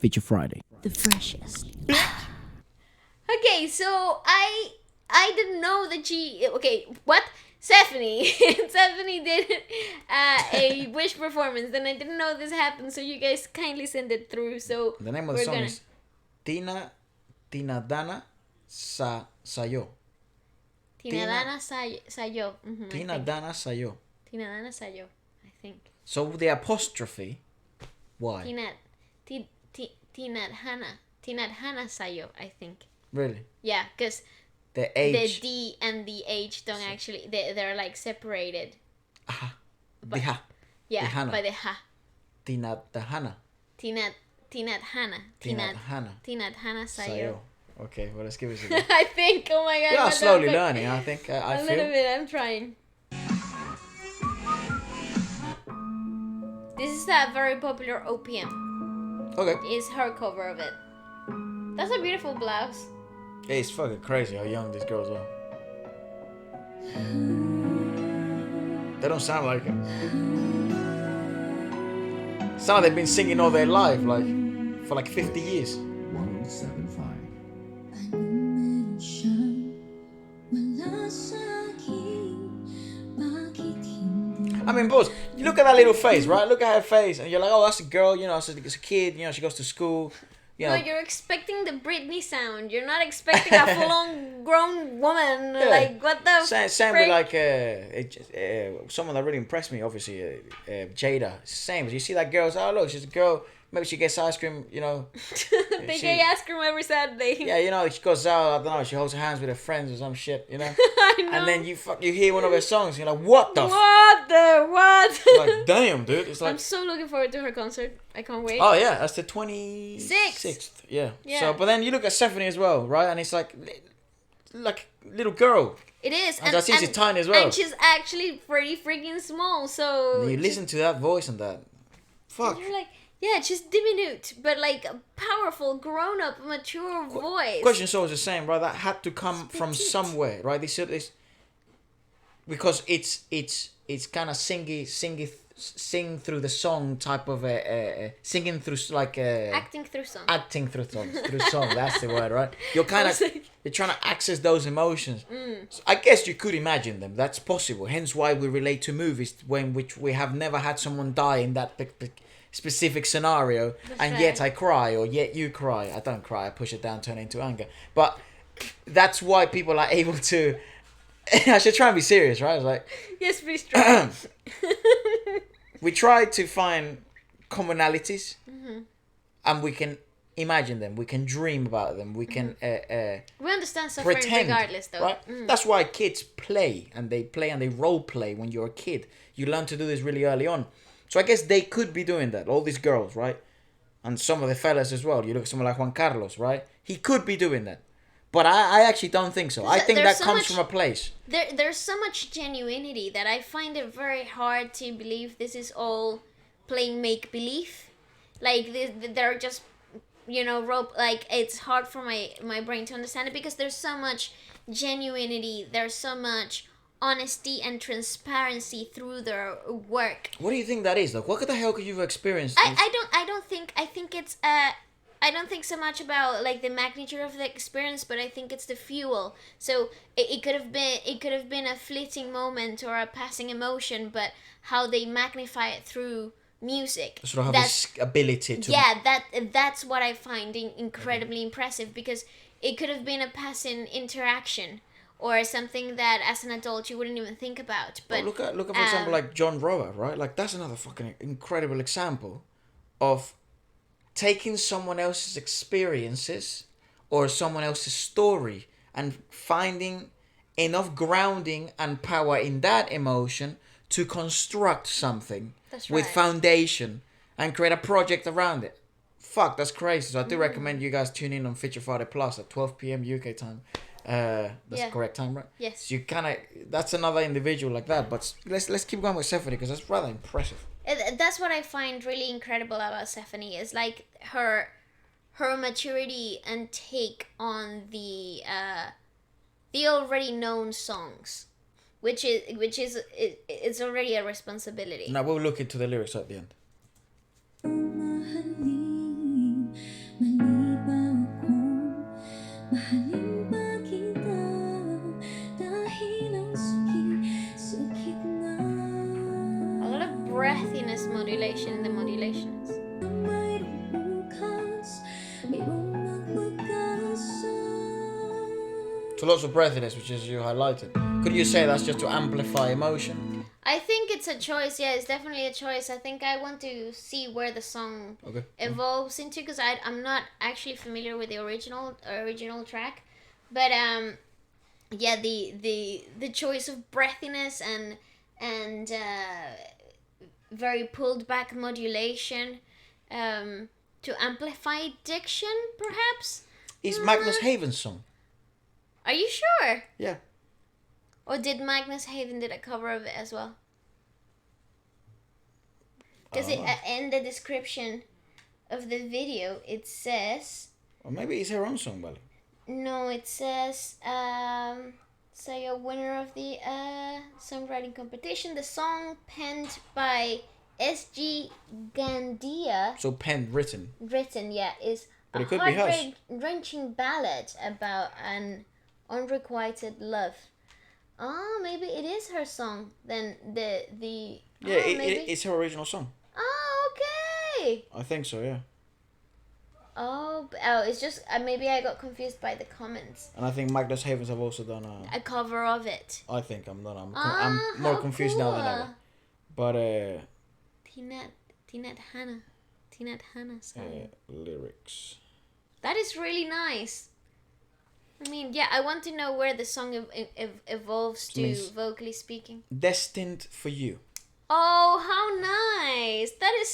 Feature Friday. The freshest. Okay, so I didn't know that she. Okay, what? Zephanie. Zephanie did a wish performance, and I didn't know this happened. So you guys kindly send it through. So the name of the song is Tinadhana Sa'yo. Tinadhana Sa'yo. Tinadhana Sa'yo. Tinadhana Sa'yo, I think. So the apostrophe, why? Tinadhana Sa'yo, I think. Really? Yeah, because the H. The D and the H don't actually, they're like separated. Aha. But, the ha. Yeah, Tihana. by the ha. Tinadhana. Tinadhana Sa'yo. Okay, well, let's give it a go. I think, oh my god. We are slowly learning, I think. I a feel. little bit, I'm trying. This is a very popular OPM. Okay. It's her cover of it. That's a beautiful blouse. It's fucking crazy how young these girls are. They don't sound like it. Sound like they've been singing all their life, like, for like 50 years. 107.5. I mean, boss, you look at that little face, right? Look at her face, and you're like, oh, that's a girl, you know, it's a kid, you know, she goes to school. You know. No, you're expecting the Britney sound. You're not expecting a full-on grown woman. Yeah. Like, what the Same with like someone that really impressed me, obviously, Jada. Same. You see that girl's, oh look, she's a girl. Maybe she gets ice cream, you know. They get ice cream every Saturday. Yeah, you know, she goes out, I don't know, she holds her hands with her friends or some shit, you know. I know. And then you hear one of her songs, you're like, what the? What? Like, damn, dude. It's like. I'm so looking forward to her concert. I can't wait. Oh yeah, that's the 26th. Yeah. So, but then you look at Zephanie as well, right? And it's like little girl. It is. And she's tiny as well. And she's actually pretty freaking small. So. And you listen to that voice and that. Fuck. You're like, yeah, she's diminutive, but like a powerful, grown-up, mature voice. Question's always the same, right? That had to come from somewhere, right? This because it's kind of sing through the song type of singing through like acting through song. Through song. That's the word, right? You're kind of you're trying to access those emotions. So I guess you could imagine them. That's possible. Hence why we relate to movies which we have never had someone die in that specific scenario. That's and right. yet I cry, or yet you cry. I don't cry. I push it down, turn it into anger. But that's why people are able to. I should try and be serious, right? It's like, yes, please try. we try to find commonalities, and we can imagine them. We can dream about them. We can we understand suffering pretend, regardless, though. right? That's why kids play and they role play when you're a kid. You learn to do this really early on. So I guess they could be doing that. All these girls, right? And some of the fellas as well. You look at someone like Juan Carlos, right? He could be doing that. But I actually don't think so. I think that comes from a place. There's so much genuinity that I find it very hard to believe this is all playing make-believe. Like, they're just, rope. Like, it's hard for my brain to understand it because there's so much genuinity. There's so much honesty and transparency through their work. What do you think that is? Like, what the hell could you have experienced? I don't think so much about like the magnitude of the experience, but I think it's the fuel. So it could have been a fleeting moment or a passing emotion, but how they magnify it through music. Sort of have this ability to. Yeah, that's what I find incredibly impressive, because it could have been a passing interaction or something that as an adult you wouldn't even think about. But look at for example like John Rover, right? Like that's another fucking incredible example of taking someone else's experiences or someone else's story and finding enough grounding and power in that emotion to construct something with foundation and create a project around it. Fuck, that's crazy. So I do recommend you guys tune in on Feature Friday Plus at 12 p.m. UK time. That's the correct time, right? Yes. So you kind of, that's another individual like that. But let's keep going with Zephanie because that's rather impressive. That's what I find really incredible about Zephanie, is like her maturity and take on the already known songs, which is it's already a responsibility. Now we'll look into the lyrics at the end. So lots of breathiness, which is you highlighted. Could you say that's just to amplify emotion? I think it's a choice. Yeah, it's definitely a choice. I think I want to see where the song evolves into, because I'm not actually familiar with the original track, but yeah, the choice of breathiness and very pulled back modulation to amplify diction, perhaps. It's Magnus Haven's song. Are you sure? Yeah. Or did Magnus Haven did a cover of it as well? Because in the description of the video it says. Or maybe it's her own song, Bali. No, it says Sa'yo, winner of the songwriting competition. The song penned by S.G. Gandia. So penned, written. Written, yeah, is but a heart-wrenching ballad about an unrequited love. Oh, maybe it is her song. Then the yeah, it's her original song. Oh, okay. I think so, yeah. Oh, it's just maybe I got confused by the comments. And I think Magnus Havens have also done a cover of it. I think I'm more confused now than ever. But Tinadhana Sa'yo. Lyrics. That is really nice. I mean, yeah, I want to know where the song evolves to, vocally speaking. Destined for You. Oh, how nice! That is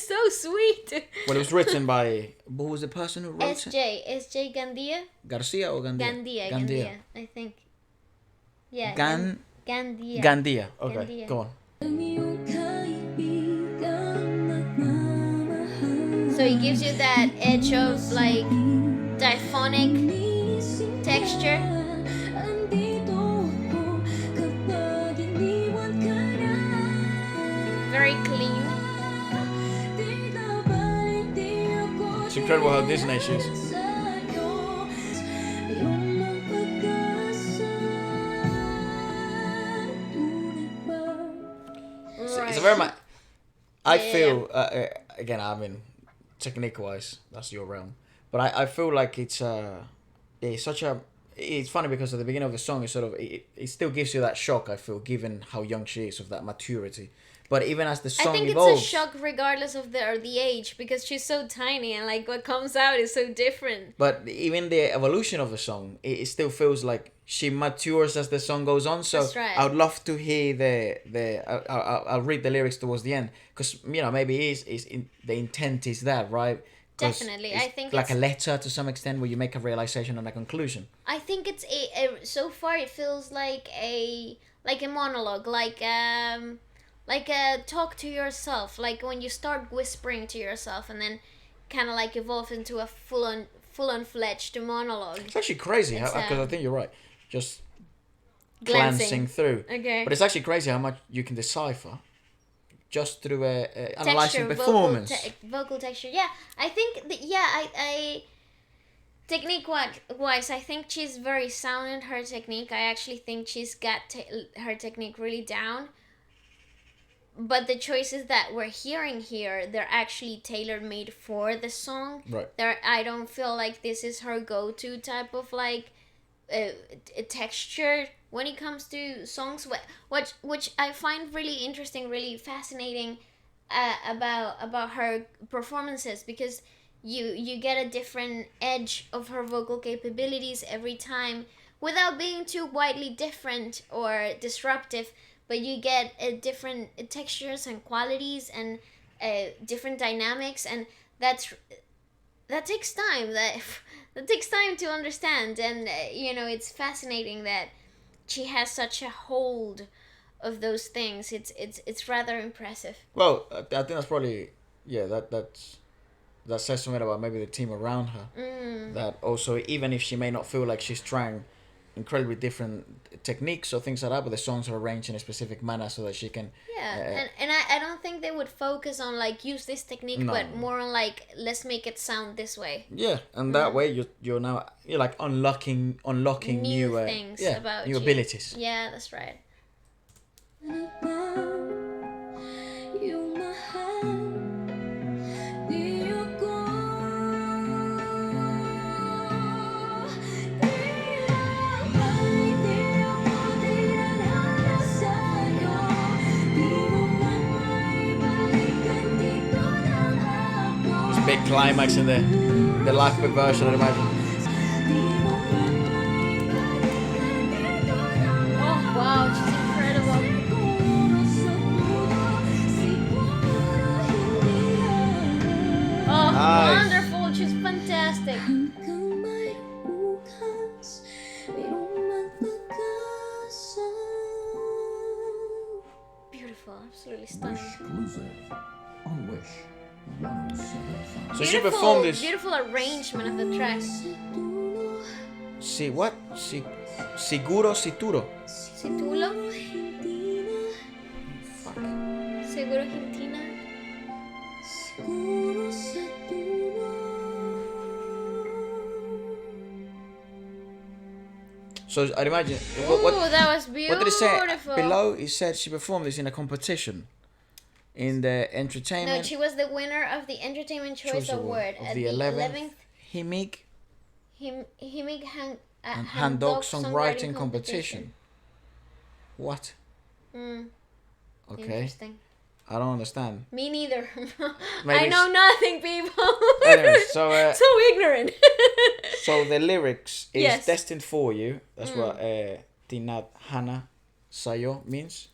so sweet. Well, it was written by, who was the person who wrote it? S.J. Gandia. Garcia or Gandia? Gandia, I think. Yeah. Gandia. Gandia. Okay, Gandia. go on. So it gives you that edge of like diphonic texture. Very clean. It's incredible how Disney she is. It's a very much. I feel again. I mean, technique-wise, that's your realm. But I feel like it's such a. It's funny because at the beginning of the song, it still gives you that shock. I feel, given how young she is, of that maturity. But even as the song evolves, it's a shock regardless of the age, because she's so tiny and like what comes out is so different. But even the evolution of the song, it still feels like she matures as the song goes on. So that's right. I would love to hear I'll read the lyrics towards the end, because maybe the intent is that, right? Definitely, I think like a letter to some extent, where you make a realization and a conclusion. I think it's a so far it feels like a monologue, like a talk to yourself, like when you start whispering to yourself and then kind of like evolve into a full-on fledged monologue. It's actually crazy because I think you're right, just glancing through. Okay. But it's actually crazy how much you can decipher just through analyzing performance. Vocal texture. Yeah, I think I technique wise, I think she's very sound in her technique. I actually think she's got her technique really down. But the choices that we're hearing here, they're actually tailor-made for the song. Right. I don't feel like this is her go-to type of like texture when it comes to songs, which I find really interesting, really fascinating about her performances, because you get a different edge of her vocal capabilities every time without being too widely different or disruptive. But you get different textures and qualities and different dynamics, and that takes time. That takes time to understand, and it's fascinating that she has such a hold of those things. It's rather impressive. Well, I think that's probably that says something about maybe the team around her. That also, even if she may not feel like she's trying incredibly different techniques or things like that, but the songs are arranged in a specific manner so that she can and I don't think they would focus on like use this technique, but more on like let's make it sound this way, and that way you're like unlocking new things about new abilities. Yeah, that's right. big climax in the live version, I'd imagine. Oh wow, she's incredible. Oh, Nice. wonderful. She's fantastic. Beautiful, absolutely stunning. So she performed this. Beautiful arrangement of the track. What? Seguro Situro. Situlo. Fuck. Seguro Argentina. So I'd imagine. Ooh, that was beautiful. What did it say below? It said she performed this in a competition. In the entertainment. No, she was the winner of the Entertainment Choice Award of at the 11th Himig Hand Dog Songwriting Competition. What? Okay. Interesting. I don't understand. Me neither. Maybe I know nothing, people. Anyway, so so ignorant. so the lyrics is Yes. destined for you. That's what Tinadhana Sa'yo means.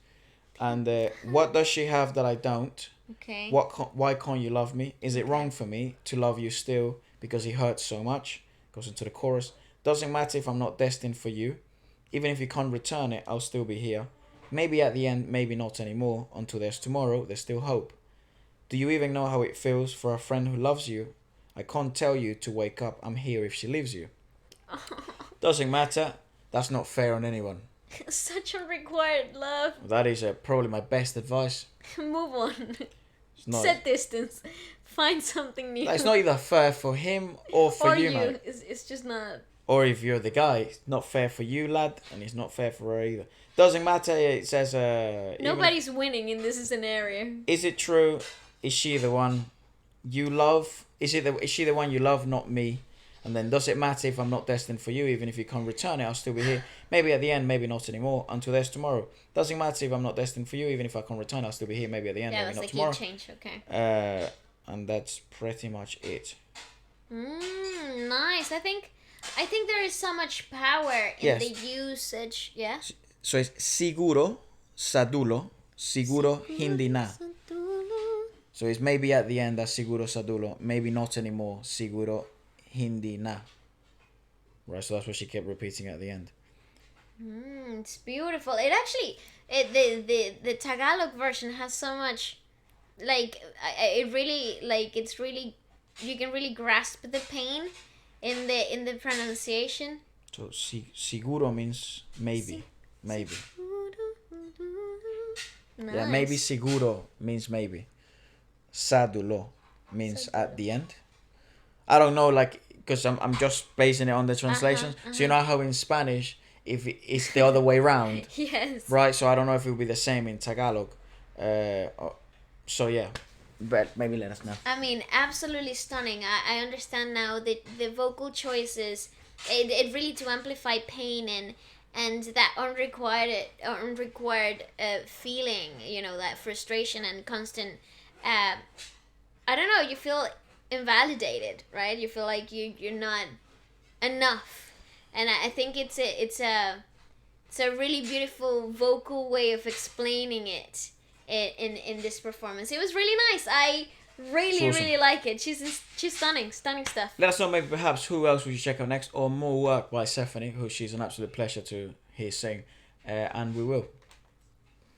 And what does she have that I don't? Okay. Why can't you love me? Is it wrong for me to love you still because he hurts so much? Goes into the chorus. Doesn't matter if I'm not destined for you. Even if you can't return it, I'll still be here. Maybe at the end, maybe not anymore. Until there's tomorrow, there's still hope. Do you even know how it feels for a friend who loves you? I can't tell you to wake up. I'm here if she leaves you. Doesn't matter. That's not fair on anyone. Such unrequired love. That is probably my best advice. Move on. It's not, Set distance. Find something new. it's not either fair for him or for you, mate. It's just not. Or if you're the guy, it's not fair for you, lad, and it's not fair for her either. Doesn't matter. It says. Nobody's winning in this scenario. Is it true? Is she the one you love? Is she the one you love, not me? And then does it matter if I'm not destined for you? Even if you can't return it, I'll still be here. Maybe at the end, maybe not anymore. Until there's tomorrow. Doesn't matter if I'm not destined for you. Even if I can't return, I'll still be here. Maybe at the end, maybe not tomorrow. Yeah, that's the key change. Okay. And that's pretty much it. Nice. I think there is so much power in the usage. Yeah. So it's siguro, sadulo, siguro, hindi na. So it's maybe at the end, that's siguro, sadulo. Maybe not anymore, siguro, hindi na. Right, so that's what she kept repeating at the end. It's beautiful. It actually, the Tagalog version has so much, like, it really, like, it's really, you can really grasp the pain in the pronunciation. So siguro means maybe. Maybe. Nice. Yeah, maybe seguro means maybe. Sadulo means at the end. I don't know, like, because I'm just basing it on the translations. So you know how in Spanish, if it's the other way around. Yes. Right, so I don't know if it will be the same in Tagalog. So yeah, but maybe let us know. I mean, absolutely stunning. I understand now that the vocal choices, it really to amplify pain and that unrequired feeling, you know, that frustration and constant, I don't know, you feel invalidated, right? You feel like you're not enough, and I think it's a really beautiful vocal way of explaining it in this performance. It was really nice. I really like it. She's stunning stuff. Let us know maybe perhaps who else we should check out next, or more work by Zephanie, who she's an absolute pleasure to hear sing, and we will.